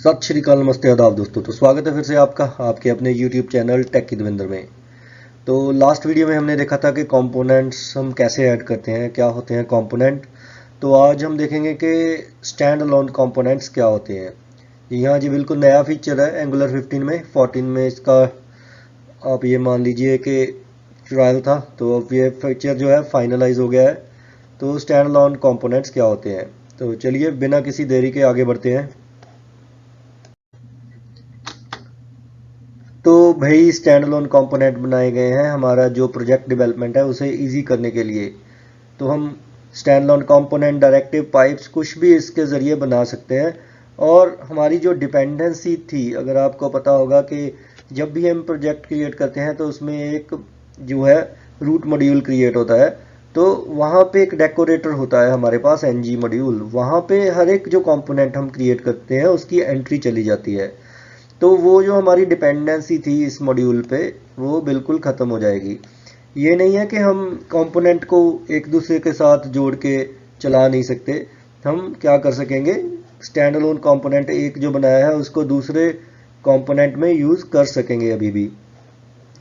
सत श्री अकाल, नमस्ते, आदाब दोस्तों। तो स्वागत है फिर से आपका आपके अपने YouTube चैनल टेक की दविंदर में। तो लास्ट वीडियो में हमने देखा था कि कंपोनेंट्स हम कैसे ऐड करते हैं, क्या होते हैं कंपोनेंट। तो आज हम देखेंगे कि स्टैंड अलोन कंपोनेंट्स क्या होते हैं। यहाँ जी बिल्कुल नया फीचर है एंगुलर 15 में। 14 में इसका आप ये मान लीजिए कि ट्रायल था, तो अब ये फीचर जो है फाइनलाइज हो गया है। तो स्टैंड अलोन कंपोनेंट्स क्या होते हैं, तो चलिए बिना किसी देरी के आगे बढ़ते हैं। तो भाई स्टैंड अलोन कंपोनेंट बनाए गए हैं हमारा जो प्रोजेक्ट डेवलपमेंट है उसे इजी करने के लिए। तो हम stand alone component, directive pipes, कुछ भी इसके ज़रिए बना सकते हैं। और हमारी जो डिपेंडेंसी थी, अगर आपको पता होगा कि जब भी हम प्रोजेक्ट क्रिएट करते हैं तो उसमें एक जो है रूट मॉड्यूल क्रिएट होता है। तो वहाँ पे एक डेकोरेटर होता है हमारे पास, एनजी मॉड्यूल। वहाँ पे हर एक जो कंपोनेंट हम क्रिएट करते हैं उसकी एंट्री चली जाती है। तो वो जो हमारी डिपेंडेंसी थी इस मॉड्यूल पे, वो बिल्कुल ख़त्म हो जाएगी। ये नहीं है कि हम कंपोनेंट को एक दूसरे के साथ जोड़ के चला नहीं सकते। हम क्या कर सकेंगे, स्टैंड अलोन कंपोनेंट एक जो बनाया है उसको दूसरे कंपोनेंट में यूज़ कर सकेंगे अभी भी।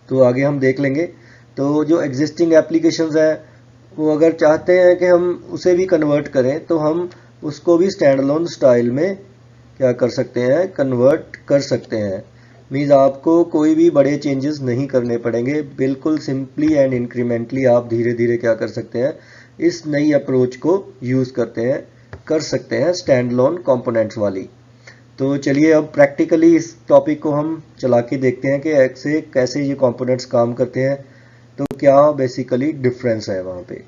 तो आगे हम देख लेंगे। तो जो एग्जिस्टिंग एप्लीकेशंस हैं वो अगर चाहते हैं कि हम उसे भी कन्वर्ट करें तो हम उसको भी स्टैंड अलोन स्टाइल में क्या कर सकते हैं, कन्वर्ट कर सकते हैं। मीन्स आपको कोई भी बड़े चेंजेस नहीं करने पड़ेंगे, बिल्कुल सिंपली एंड इंक्रीमेंटली आप धीरे धीरे क्या कर सकते हैं, इस नई अप्रोच को यूज़ कर सकते हैं स्टैंड अलोन कंपोनेंट्स वाली। तो चलिए अब प्रैक्टिकली इस टॉपिक को हम चला के देखते हैं कि कैसे ये कंपोनेंट्स काम करते हैं, तो क्या बेसिकली डिफरेंस है वहाँ पे।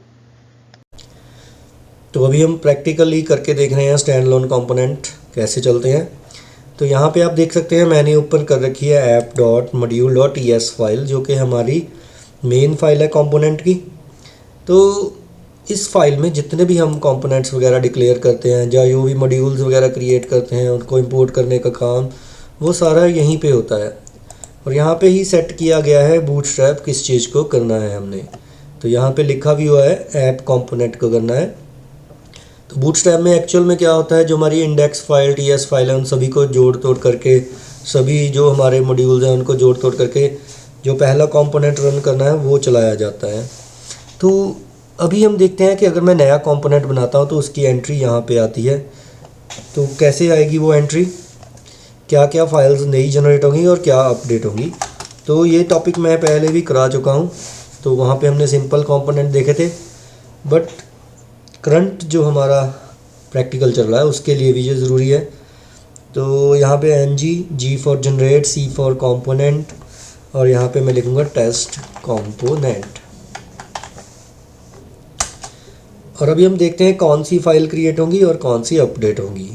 तो अभी हम प्रैक्टिकली करके देख रहे हैं स्टैंड अलोन कंपोनेंट कैसे चलते हैं। तो यहाँ पे आप देख सकते हैं मैंने ओपन कर रखी है app.module.es फाइल, जो कि हमारी मेन फाइल है कंपोनेंट की। तो इस फाइल में जितने भी हम कंपोनेंट्स वगैरह डिक्लेयर करते हैं या जो भी मॉड्यूल्स वगैरह क्रिएट करते हैं उनको इंपोर्ट करने का काम, वो सारा यहीं पे होता है। और यहाँ पे ही सेट किया गया है बूटस्ट्रैप किस चीज़ को करना है हमने। तो यहाँ पे लिखा भी हुआ है ऐप कंपोनेंट को करना है। तो बूटस्ट्रैप में एक्चुअल में क्या होता है, जो हमारी इंडेक्स फाइल, टीएस फाइल है, उन सभी को जोड़ तोड़ करके, सभी जो हमारे मॉड्यूल्स हैं उनको जोड़ तोड़ करके जो पहला कंपोनेंट रन करना है वो चलाया जाता है। तो अभी हम देखते हैं कि अगर मैं नया कंपोनेंट बनाता हूं तो उसकी एंट्री यहाँ पे आती है। तो कैसे आएगी वो एंट्री, क्या क्या फाइल्स नई जनरेट होंगी और क्या अपडेट होंगी। तो ये टॉपिक मैं पहले भी करा चुका हूँ। तो वहाँ पे हमने सिंपल कंपोनेंट देखे थे, बट करंट जो हमारा प्रैक्टिकल चल रहा है उसके लिए भी ये ज़रूरी है। तो यहाँ पे G for generate, C for component, और यहाँ पे मैं लिखूँगा टेस्ट कंपोनेंट। और अभी हम देखते हैं कौन सी फाइल क्रिएट होंगी और कौन सी अपडेट होंगी।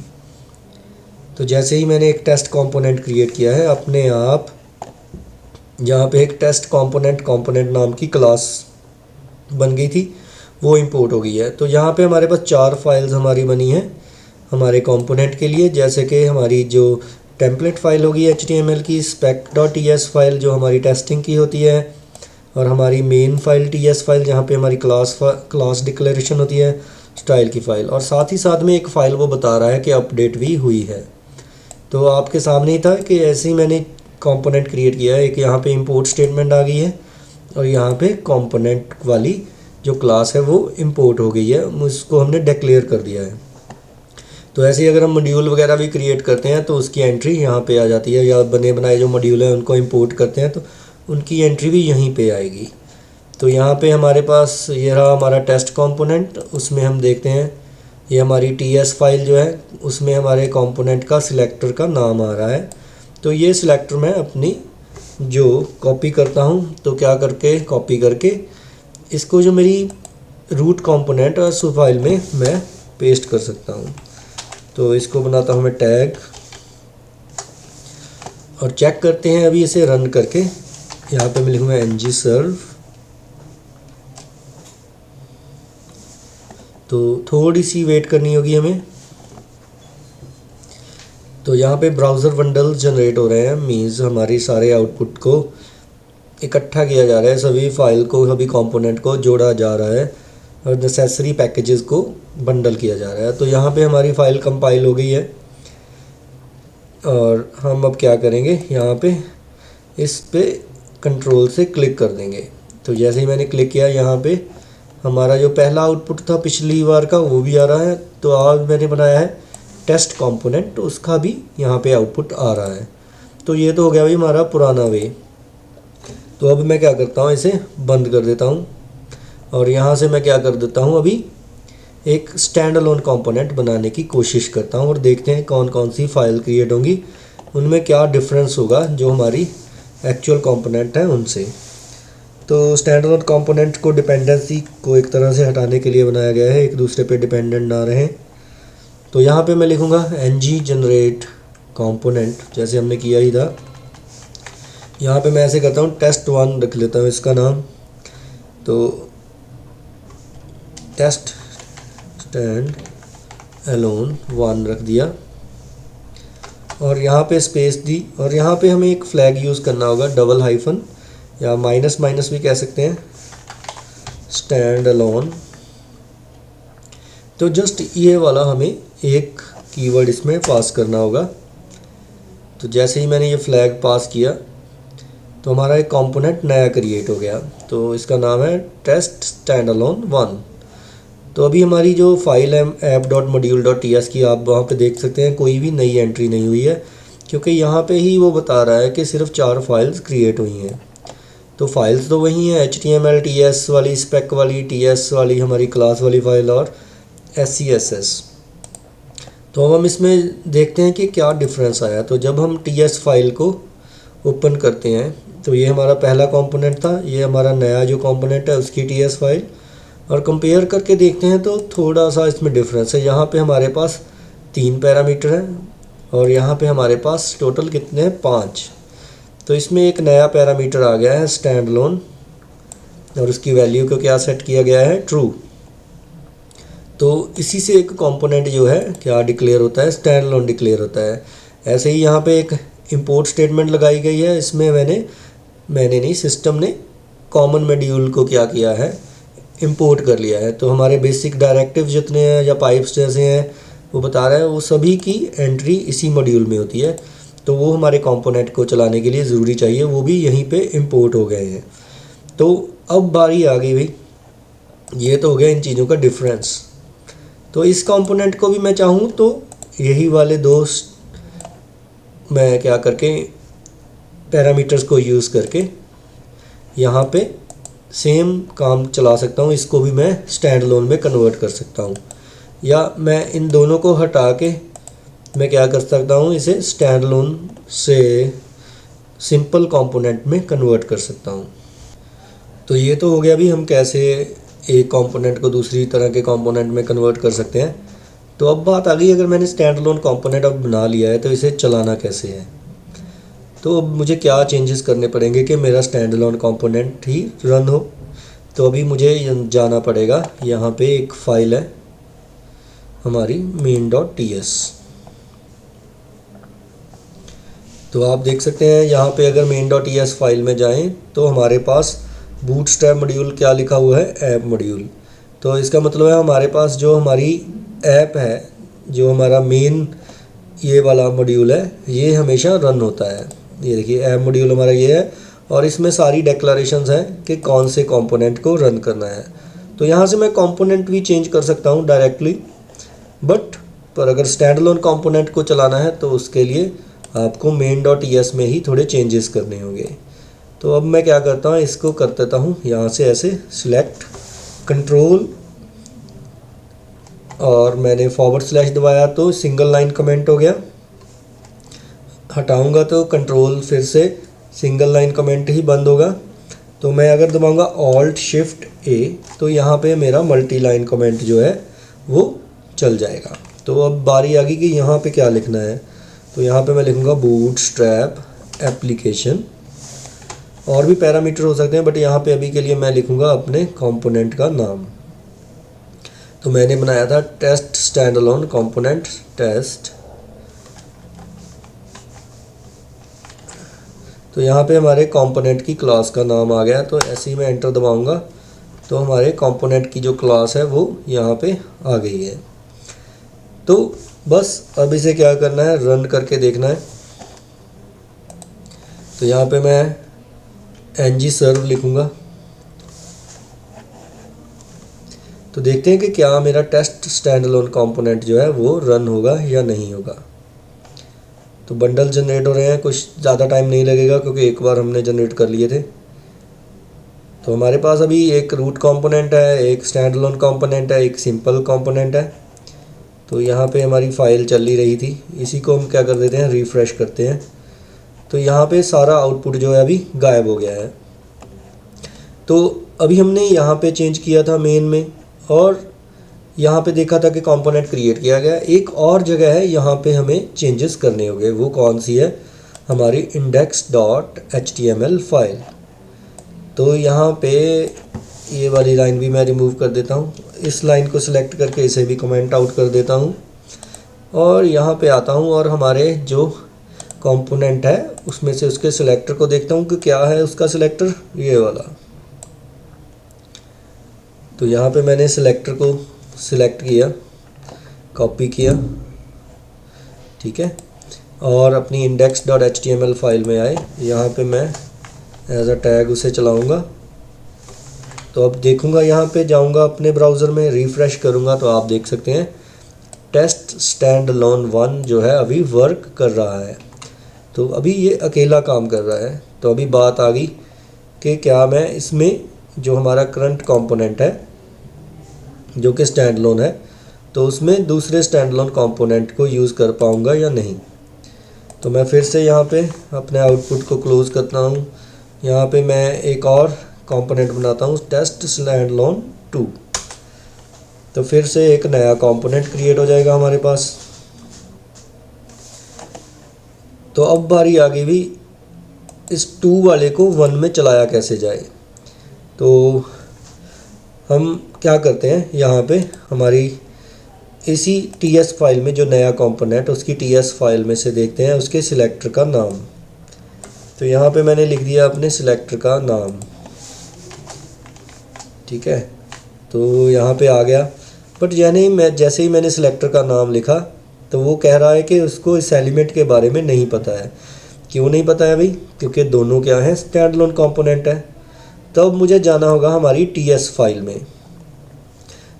तो जैसे ही मैंने एक टेस्ट कंपोनेंट क्रिएट किया है, अपने आप यहाँ पे एक टेस्ट कंपोनेंट नाम की क्लास बन गई थी, वो इंपोर्ट हो गई है। तो यहाँ पे हमारे पास 4 फाइल्स हमारी बनी हैं हमारे कंपोनेंट के लिए, जैसे कि हमारी जो टेम्पलेट फाइल होगी HTML की, spec.ts फाइल जो हमारी टेस्टिंग की होती है, और हमारी मेन फाइल TS फाइल जहाँ पे हमारी क्लास डिक्लेरेशन होती है, स्टाइल की फ़ाइल, और साथ ही साथ में एक फ़ाइल वो बता रहा है कि अपडेट भी हुई है। तो आपके सामने ही था कि ऐसे ही मैंने कंपोनेंट क्रिएट किया है। एक यहाँ पे इंपोर्ट स्टेटमेंट आ गई है और यहाँ पे कंपोनेंट वाली जो क्लास है वो इंपोर्ट हो गई है, उसको हमने डिक्लेयर कर दिया है। तो ऐसे ही अगर हम मॉड्यूल वगैरह भी क्रिएट करते हैं तो उसकी एंट्री यहाँ पे आ जाती है, या बने बनाए जो मॉड्यूल है उनको इंपोर्ट करते हैं तो उनकी एंट्री भी यहीं पे आएगी। तो यहाँ पे हमारे पास ये रहा हमारा टेस्ट कंपोनेंट। उसमें हम देखते हैं ये हमारी टीएस फाइल जो है उसमें हमारे कंपोनेंट का सिलेक्टर का नाम आ रहा है। तो ये सिलेक्टर मैं अपनी जो कॉपी करता हूँ, तो क्या करके कॉपी करके इसको जो मेरी रूट कंपोनेंट और सो फाइल में मैं पेस्ट कर सकता हूँ। तो इसको बनाता हूँ मैं टैग, और चेक करते हैं अभी इसे रन करके। यहाँ पे मैं लिखूँगा ng serve। तो थोड़ी सी वेट करनी होगी हमें। तो यहाँ पे ब्राउज़र बंडल जनरेट हो रहे हैं, मीन्स हमारी सारे आउटपुट को इकट्ठा किया जा रहा है, सभी फाइल को, सभी कंपोनेंट को जोड़ा जा रहा है और नेसेसरी पैकेजेस को बंडल किया जा रहा है। तो यहाँ पे हमारी फ़ाइल कंपाइल हो गई है। और हम अब क्या करेंगे, यहाँ पे इस पे कंट्रोल से क्लिक कर देंगे। तो जैसे ही मैंने क्लिक किया, यहाँ पे हमारा जो पहला आउटपुट था पिछली बार का वो भी आ रहा है। तो आज मैंने बनाया है टेस्ट कंपोनेंट, तो उसका भी यहाँ पे आउटपुट आ रहा है। तो ये तो हो गया भाई हमारा पुराना वे। तो अब मैं क्या करता हूँ, इसे बंद कर देता हूँ और यहाँ से मैं क्या कर देता हूँ, अभी एक स्टैंड अलोन कंपोनेंट बनाने की कोशिश करता हूँ और देखते हैं कौन कौन सी फाइल क्रिएट होंगी, उनमें क्या डिफरेंस होगा जो हमारी एक्चुअल कंपोनेंट है उनसे। तो स्टैंड अलोन कंपोनेंट को डिपेंडेंसी को एक तरह से हटाने के लिए बनाया गया है, एक दूसरे पे डिपेंडेंट ना रहें। तो यहाँ पे मैं लिखूँगा ng जनरेट कंपोनेंट, जैसे हमने किया ही था। यहाँ पे मैं ऐसे करता हूँ test1 रख लेता हूँ इसका नाम। तो टेस्ट स्टैंड अलोन 1 रख दिया और यहाँ पे स्पेस दी, और यहाँ पे हमें एक फ्लैग यूज़ करना होगा, डबल हाइफन या माइनस माइनस भी कह सकते हैं, स्टैंड अलोन। तो जस्ट ये वाला हमें एक कीवर्ड इसमें पास करना होगा। तो जैसे ही मैंने ये फ्लैग पास किया तो हमारा एक कंपोनेंट नया क्रिएट हो गया। तो इसका नाम है टेस्ट स्टैंड अलोन 1। तो अभी हमारी जो फाइल है app.module.ts की, आप वहाँ पे देख सकते हैं कोई भी नई एंट्री नहीं हुई है, क्योंकि यहाँ पे ही वो बता रहा है कि सिर्फ 4 फाइल्स क्रिएट हुई हैं। तो फाइल्स तो वही हैं, HTML TS वाली, स्पेक वाली, TS वाली हमारी क्लास वाली फ़ाइल और SCSS। तो अब हम इसमें देखते हैं कि क्या डिफरेंस आया। तो जब हम TS फाइल को ओपन करते हैं तो ये हमारा पहला कंपोनेंट था, ये हमारा नया जो कंपोनेंट है उसकी TS फाइल, और कंपेयर करके देखते हैं तो थोड़ा सा इसमें डिफरेंस है। यहाँ पे हमारे पास 3 पैरामीटर हैं और यहाँ पे हमारे पास टोटल कितने हैं, 5। तो इसमें एक नया पैरामीटर आ गया है स्टैंड अलोन, और उसकी वैल्यू को क्या सेट किया गया है, ट्रू। तो इसी से एक कंपोनेंट जो है क्या डिक्लेयर होता है, स्टैंड अलोन डिक्लेयर होता है। ऐसे ही यहाँ पे एक इंपोर्ट स्टेटमेंट लगाई गई है, इसमें मैंने नहीं, सिस्टम ने कॉमन मॉड्यूल को क्या किया है, इंपोर्ट कर लिया है। तो हमारे बेसिक डायरेक्टिव जितने हैं या पाइप्स जैसे हैं वो बता रहा है, वो सभी की एंट्री इसी मॉड्यूल में होती है। तो वो हमारे कंपोनेंट को चलाने के लिए ज़रूरी चाहिए, वो भी यहीं पे इंपोर्ट हो गए हैं। तो अब बारी आ गई भाई, ये तो हो गया इन चीज़ों का डिफरेंस। तो इस कंपोनेंट को भी मैं चाहूँ तो यही वाले दो मैं क्या करके पैरामीटर्स को यूज़ करके यहाँ पे सेम काम चला सकता हूँ। इसको भी मैं स्टैंड अलोन में कन्वर्ट कर सकता हूँ, या मैं इन दोनों को हटा के मैं क्या कर सकता हूँ, इसे स्टैंड अलोन से सिंपल कंपोनेंट में कन्वर्ट कर सकता हूँ। तो ये तो हो गया भी हम कैसे एक कंपोनेंट को दूसरी तरह के कंपोनेंट में कन्वर्ट कर सकते हैं। तो अब बात आ गई, अगर मैंने स्टैंड अलोन कंपोनेंट अब बना लिया है तो इसे चलाना कैसे है। तो अब मुझे क्या चेंजेस करने पड़ेंगे कि मेरा स्टैंड अलोन कंपोनेंट ही रन हो। तो अभी मुझे जाना पड़ेगा, यहाँ पे एक फ़ाइल है हमारी main.ts। तो आप देख सकते हैं यहाँ पे अगर main.ts फाइल में जाएं तो हमारे पास बूटस्ट्रैप मॉड्यूल क्या लिखा हुआ है, ऐप मॉड्यूल। तो इसका मतलब है हमारे पास जो हमारी ऐप है, जो हमारा मेन ये वाला मॉड्यूल है, ये हमेशा रन होता है। ये देखिए ऐप मॉड्यूल हमारा ये है, और इसमें सारी डेक्लरेशंस हैं कि कौन से कंपोनेंट को रन करना है। तो यहाँ से मैं कंपोनेंट भी चेंज कर सकता हूँ डायरेक्टली, पर अगर स्टैंड अलोन कंपोनेंट को चलाना है तो उसके लिए आपको main.ts में ही थोड़े चेंजेस करने होंगे। तो अब मैं क्या करता हूँ, इसको कर देता हूँ यहाँ से ऐसे सिलेक्ट, कंट्रोल, और मैंने / दबाया तो सिंगल लाइन कमेंट हो गया। हटाऊंगा तो कंट्रोल फिर से सिंगल लाइन कमेंट ही बंद होगा। तो मैं अगर दबाऊंगा Alt+Shift+A तो यहाँ पे मेरा मल्टी लाइन कमेंट जो है वो चल जाएगा। तो अब बारी आ गई कि यहाँ पे क्या लिखना है। तो यहाँ पे मैं लिखूँगा बूटस्ट्रैप एप्लीकेशन, और भी पैरामीटर हो सकते हैं, बट यहाँ पे अभी के लिए मैं लिखूँगा अपने कंपोनेंट का नाम। तो मैंने बनाया था test stand alone component test. तो यहाँ पे हमारे कंपोनेंट की क्लास का नाम आ गया। तो ऐसे ही मैं एंटर दबाऊंगा तो हमारे कंपोनेंट की जो क्लास है वो यहाँ पे आ गई है। तो बस अब इसे क्या करना है, रन करके देखना है। तो यहाँ पे मैं ng सर्व लिखूँगा। तो देखते हैं कि क्या मेरा टेस्ट स्टैंड अलोन कंपोनेंट जो है वो रन होगा या नहीं होगा। तो बंडल जनरेट हो रहे हैं, कुछ ज़्यादा टाइम नहीं लगेगा क्योंकि एक बार हमने जनरेट कर लिए थे। तो हमारे पास अभी एक रूट कंपोनेंट है, एक स्टैंड अलोन कंपोनेंट है, एक सिंपल कंपोनेंट है। तो यहाँ पे हमारी फ़ाइल चल ही रही थी, इसी को हम क्या कर देते हैं, रिफ़्रेश करते हैं। तो यहाँ पे सारा आउटपुट जो है अभी गायब हो गया है। तो अभी हमने यहाँ पे चेंज किया था मेन में, और यहाँ पे देखा था कि कंपोनेंट क्रिएट किया गया। एक और जगह है यहाँ पे हमें चेंजेस करने होंगे, वो कौन सी है, हमारी index.html फाइल। तो यहाँ पे ये वाली लाइन भी मैं रिमूव कर देता हूँ, इस लाइन को सिलेक्ट करके इसे भी कमेंट आउट कर देता हूँ, और यहाँ पे आता हूँ और हमारे जो कंपोनेंट है उसमें से उसके सिलेक्टर को देखता हूँ कि क्या है उसका सिलेक्टर, ये वाला। तो यहाँ पे मैंने सिलेक्टर को सिलेक्ट किया, कॉपी किया, ठीक है, और अपनी index.html फाइल में आए, यहाँ पे मैं एज अ टैग उसे चलाऊँगा। तो अब देखूँगा, यहाँ पे जाऊँगा अपने ब्राउज़र में, रिफ़्रेश करूँगा तो आप देख सकते हैं टेस्ट स्टैंड अलोन 1 जो है अभी वर्क कर रहा है। तो अभी ये अकेला काम कर रहा है। तो अभी बात आ गई कि क्या मैं इसमें जो हमारा करंट कंपोनेंट है जो कि स्टैंड अलोन है, तो उसमें दूसरे स्टैंड अलोन कंपोनेंट को यूज़ कर पाऊँगा या नहीं। तो मैं फिर से यहाँ पे अपने आउटपुट को क्लोज़ करता हूँ। यहाँ पे मैं एक और कंपोनेंट बनाता हूँ, टेस्ट स्टैंड अलोन 2। तो फिर से एक नया कंपोनेंट क्रिएट हो जाएगा हमारे पास। तो अब बारी आ गई भी इस 2 वाले को 1 में चलाया कैसे जाए। तो हम क्या करते हैं, यहाँ पे हमारी इसी ts फाइल में जो नया कंपोनेंट, उसकी ts फाइल में से देखते हैं उसके सिलेक्टर का नाम। तो यहाँ पे मैंने लिख दिया अपने सिलेक्टर का नाम, ठीक है। तो यहाँ पे आ गया, बट यानी मैं जैसे ही मैंने सिलेक्टर का नाम लिखा तो वो कह रहा है कि उसको इस एलिमेंट के बारे में नहीं पता है। क्यों नहीं पता है भाई, क्योंकि दोनों क्या है, स्टैंड अलोन कंपोनेंट है। तो अब मुझे जाना होगा हमारी ts फाइल में।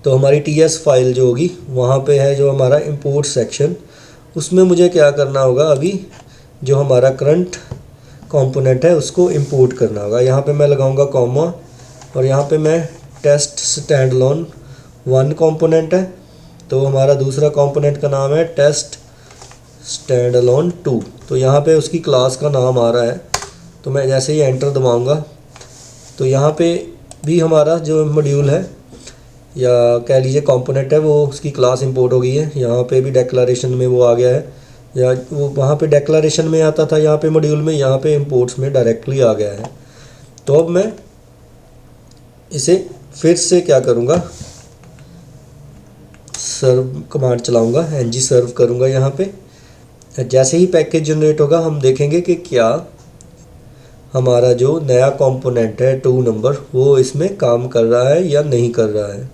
तो हमारी ts फाइल जो होगी वहाँ पे है जो हमारा इंपोर्ट सेक्शन, उसमें मुझे क्या करना होगा, अभी जो हमारा करंट कंपोनेंट है उसको इंपोर्ट करना होगा। यहाँ पे मैं लगाऊंगा कॉमा, और यहाँ पे मैं टेस्ट स्टैंड अलोन 1 कंपोनेंट है, तो हमारा दूसरा कंपोनेंट का नाम है टेस्ट स्टैंड अलोन 2। तो यहाँ पे उसकी क्लास का नाम आ रहा है। तो मैं जैसे ही एंटर दबाऊंगा तो यहाँ पे भी हमारा जो मॉड्यूल है या कह लीजिए कंपोनेंट है, वो उसकी क्लास इंपोर्ट हो गई है। यहाँ पे भी डिक्लेरेशन में वो आ गया है, या वो वहाँ पे डिक्लेरेशन में आता था, यहाँ पे मॉड्यूल में, यहाँ पे इंपोर्ट्स में डायरेक्टली आ गया है। तो अब मैं इसे फिर से क्या करूँगा, सर्व कमांड चलाऊँगा, ng सर्व करूँगा। यहाँ पे जैसे ही पैकेज जनरेट होगा हम देखेंगे कि क्या हमारा जो नया कंपोनेंट है 2 नंबर, वो इसमें काम कर रहा है या नहीं कर रहा है।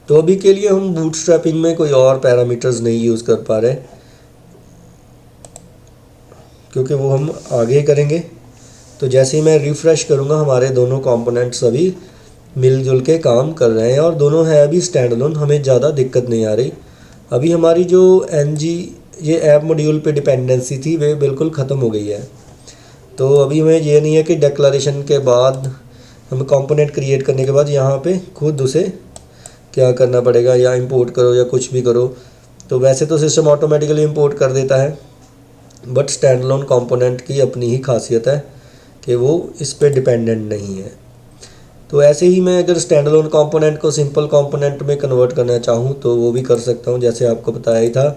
तो अभी के लिए हम बूटस्ट्रैपिंग में कोई और पैरामीटर्स नहीं यूज़ कर पा रहे, क्योंकि वो हम आगे करेंगे। तो जैसे ही मैं रिफ़्रेश करूँगा हमारे दोनों कंपोनेंट्स अभी मिलजुल के काम कर रहे हैं, और दोनों है अभी स्टैंड अलोन, हमें ज़्यादा दिक्कत नहीं आ रही। अभी हमारी जो ये ऐप मॉड्यूल पे डिपेंडेंसी थी वे बिल्कुल ख़त्म हो गई है। तो अभी हमें ये नहीं है कि डिक्लेरेशन के बाद, हमें कंपोनेंट क्रिएट करने के बाद यहाँ पे खुद उसे क्या करना पड़ेगा, या इंपोर्ट करो या कुछ भी करो। तो वैसे तो सिस्टम ऑटोमेटिकली इंपोर्ट कर देता है, बट स्टैंड अलोन कंपोनेंट की अपनी ही खासियत है कि वो इस पे डिपेंडेंट नहीं है। तो ऐसे ही मैं अगर स्टैंड अलोन कंपोनेंट को सिंपल कंपोनेंट में कन्वर्ट करना चाहूँ तो वो भी कर सकता हूँ। जैसे आपको बताया ही था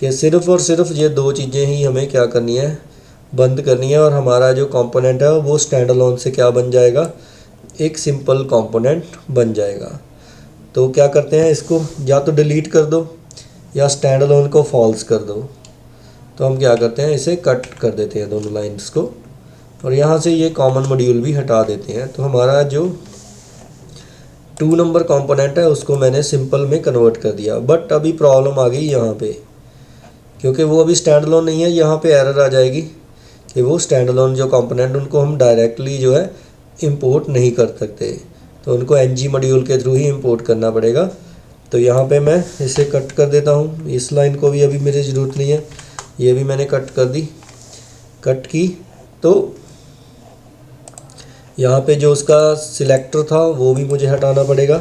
कि सिर्फ़ और सिर्फ ये 2 चीज़ें ही हमें क्या करनी है, बंद करनी है, और हमारा जो कंपोनेंट है वो स्टैंड अलोन से क्या बन जाएगा, एक सिंपल कंपोनेंट बन जाएगा। तो क्या करते हैं, इसको या तो डिलीट कर दो या स्टैंड अलोन को फॉल्स कर दो। तो हम क्या करते हैं, इसे कट कर देते हैं दोनों लाइन्स को, और यहाँ से ये कॉमन मॉड्यूल भी हटा देते हैं। तो हमारा जो 2 नंबर कंपोनेंट है उसको मैंने सिंपल में कन्वर्ट कर दिया। बट अभी प्रॉब्लम आ गई यहाँ पे, क्योंकि वो अभी स्टैंड अलोन नहीं है। यहाँ पे एरर आ जाएगी कि वो स्टैंड अलोन जो कंपोनेंट उनको हम डायरेक्टली जो है इंपोर्ट नहीं कर सकते, तो उनको ng मॉड्यूल के थ्रू ही इंपोर्ट करना पड़ेगा। तो यहाँ पे मैं इसे कट कर देता हूँ। इस लाइन को भी अभी मेरी ज़रूरत नहीं है, ये भी मैंने कट कर दी। कट की तो यहाँ पे जो उसका सिलेक्टर था वो भी मुझे हटाना पड़ेगा,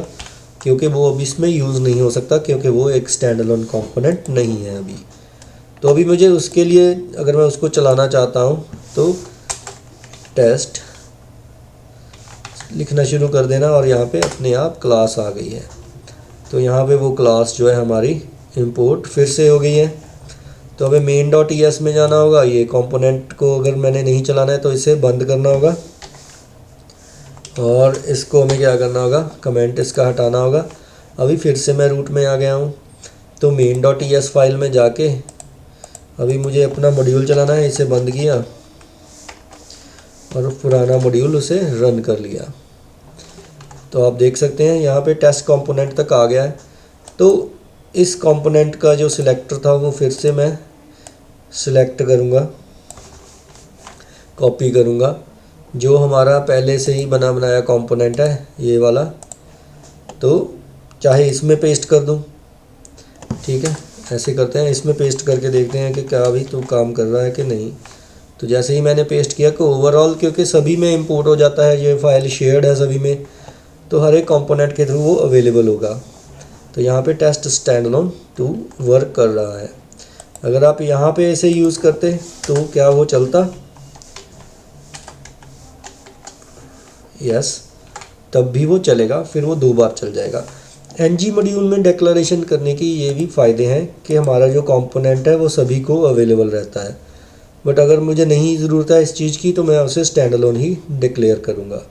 क्योंकि वो अभी इसमें यूज़ नहीं हो सकता, क्योंकि वो एक स्टैंड अलोन कंपोनेंट नहीं है अभी। तो अभी मुझे उसके लिए अगर मैं उसको चलाना चाहता हूँ तो टेस्ट लिखना शुरू कर देना और यहाँ पे अपने आप क्लास आ गई है। तो यहाँ पे वो क्लास जो है हमारी इंपोर्ट फिर से हो गई है। तो हमें main.ts में जाना होगा। ये कंपोनेंट को अगर मैंने नहीं चलाना है तो इसे बंद करना होगा, और इसको हमें क्या करना होगा, कमेंट इसका हटाना होगा। अभी फिर से मैं रूट में आ गया हूँ। तो main.ts फाइल में जाके अभी मुझे अपना मॉड्यूल चलाना है। इसे बंद किया और पुराना मॉड्यूल उसे रन कर लिया। तो आप देख सकते हैं यहाँ पे टेस्ट कंपोनेंट तक आ गया है। तो इस कंपोनेंट का जो सिलेक्टर था वो फिर से मैं सिलेक्ट करूँगा, कॉपी करूँगा। जो हमारा पहले से ही बना बनाया कंपोनेंट है ये वाला, तो चाहे इसमें पेस्ट कर दूँ, ठीक है। ऐसे करते हैं, इसमें पेस्ट करके देखते हैं कि क्या अभी तो काम कर रहा है कि नहीं। तो जैसे ही मैंने पेस्ट किया कि ओवरऑल, क्योंकि सभी में इंपोर्ट हो जाता है, ये फाइल शेयर्ड है सभी में, तो हर एक कंपोनेंट के थ्रू वो अवेलेबल होगा। तो यहाँ पे टेस्ट स्टैंड अलोन 2 वर्क कर रहा है। अगर आप यहाँ पे ऐसे यूज़ करते तो क्या वो चलता? यस, तब भी वो चलेगा, फिर वो 2 बार चल जाएगा। ng मॉड्यूल में डिक्लेरेशन करने की ये भी फ़ायदे हैं कि हमारा जो कंपोनेंट है वो सभी को अवेलेबल रहता है। बट अगर मुझे नहीं ज़रूरत है इस चीज़ की तो मैं उसे स्टैंड अलोन ही डिक्लेयर करूँगा।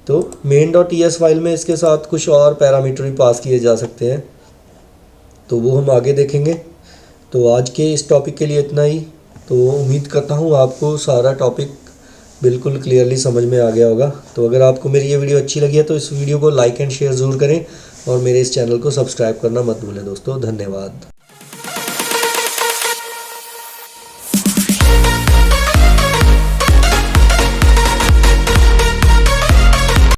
तो main.ts फाइल में इसके साथ कुछ और पैरामीटर भी पास किए जा सकते हैं, तो वो हम आगे देखेंगे। तो आज के इस टॉपिक के लिए इतना ही। तो उम्मीद करता हूँ आपको सारा टॉपिक बिल्कुल क्लियरली समझ में आ गया होगा। तो अगर आपको मेरी ये वीडियो अच्छी लगी है तो इस वीडियो को लाइक एंड शेयर ज़रूर करें, और मेरे इस चैनल को सब्सक्राइब करना मत भूलें दोस्तों। धन्यवाद।